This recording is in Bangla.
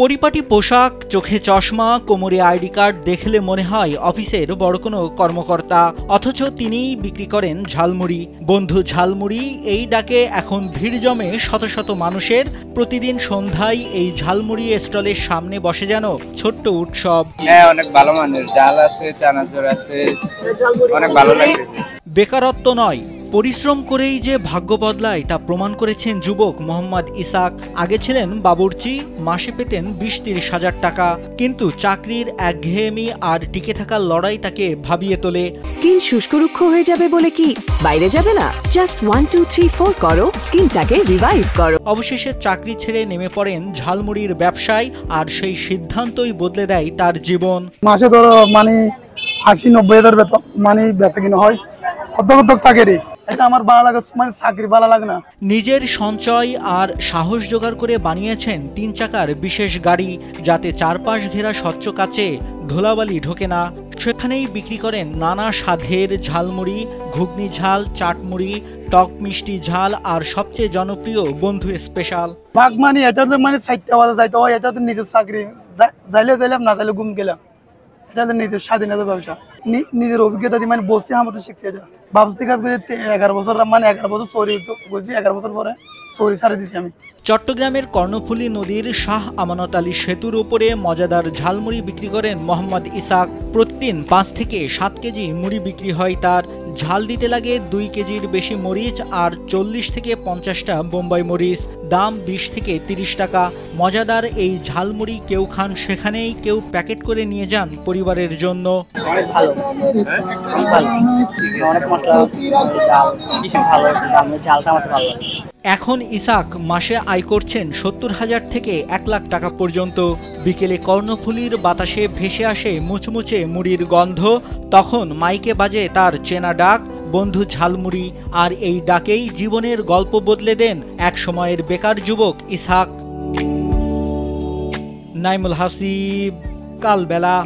পরিপাটি পোশাক, চোখে চশমা, কোমরে আইডি কার্ড দেখলে মনে হয় অফিসের বড় কোনো কর্মকর্তা, অথচ তিনিই বিক্রি করেন ঝালমুড়ি। বন্ধু ঝালমুড়ি এই ডাকে এখন ভিড় জমে শত শত মানুষের। প্রতিদিন সন্ধ্যায় এই ঝালমুড়ি স্টলের সামনে বসে যেন ছোট্ট উৎসব। হ্যাঁ, অনেক ভালো মানের ঝাল আছে, চানাচুর আছে, অনেক ভালো লাগে। বেকারত্ব নয়, পরিশ্রম করেই যে ভাগ্য বদলায় তা প্রমাণ করেছেন যুবক মোহাম্মদ ইসাক। আগে ছিলেন বাবুর্চি, মাসে পেতেন ২০-৩০ হাজার টাকা, কিন্তু চাকরির একঘেয়েমি আর টিকে থাকার লড়াই তাকে ভাবিয়ে তোলে। স্কিন শুষ্ক রুক্ষ হয়ে যাবে বলে কি বাইরে যাবে না? জাস্ট 1 2 3 4 করো, স্কিনটাকে রিভাইভ করো। অবশেষে চাকরি ছেড়ে নেমে পড়েন ঝালমুড়ির ব্যবসায়, আর সেই সিদ্ধান্তই বদলে দেয় তার জীবন। মাসে ধরো ৮০-৯০ হাজার বেতন বেচা কিনা হয়, অধ্যক্ষ থাকে রে। এটা আমার ভালো লাগে, চাকরি ভালো লাগে না। নিজের সঞ্চয় আর সাহস জোগাড় করে বানিয়েছেন ৩ চাকার বিশেষ গাড়ি, যাতে চারপাশ ঘেরা স্বচ্ছ কাচে ধুলাবালি ঢোকে না। সেখানেই বিক্রি করেন নানা স্বাদের ঝালমুড়ি, ঘুগনি ঝাল, চাটমুড়ি, টক মিষ্টি ঝাল, আর সবচেয়ে জনপ্রিয় বন্ধু স্পেশাল। ভাগ এটা তো ৪টা বাজে যাইতে হয়, এটা তো নিজের চাকরি, যাইলে যাইলাম, না যাইলে ঘুম গেলাম। এটা তো নিজের স্বাধীনতা ব্যবসা, নিজের অভিজ্ঞতা দিয়ে বসতে আমার শিখতে এটা ভাবতে কাজ করে 11 বছর 11 বছর সরি বলছি, 11 বছর পরে সরি ছাড়ে দিছি আমি। চট্টগ্রামের কর্ণফুলী নদীর শাহ আমানত আলী সেতুর উপরে মজাদার ঝালমুড়ি বিক্রি করেন মোহাম্মদ ইসাক। প্রতিদিন ৫ থেকে ৭ কেজি মুড়ি বিক্রি হয় তার। ঝাল দিতে লাগে ২ কেজির বেশি মরিচ আর ৪০ থেকে ৫০টা বোম্বাই মরিচ। দাম ২০ থেকে ৩০ টাকা। মজাদার এই ঝালমুড়ি কেউ খান সেখানেই, কেউ প্যাকেট করে নিয়ে যান পরিবারের জন্য। অনেক ভালো, অনেক মশলা, ঝালটা আমার ভালো লাগে। এখন ইসাক মাসে আয় করছেন ৭০,০০০ থেকে ১ লাখ টাকা পর্যন্ত। বিকেলে কর্ণফুলীর বাতাসে ভেসে আসে মুচমুচে মুড়ির গন্ধ, তখন মাইকে বাজে তার চেনা ডাক, বন্ধু ঝালমুড়ি। আর এই ডাকেই জীবনের গল্প বদলে দেন এক সময়ের বেকার যুবক ইসাক। নাইমুল হাসিব, কালবেলা।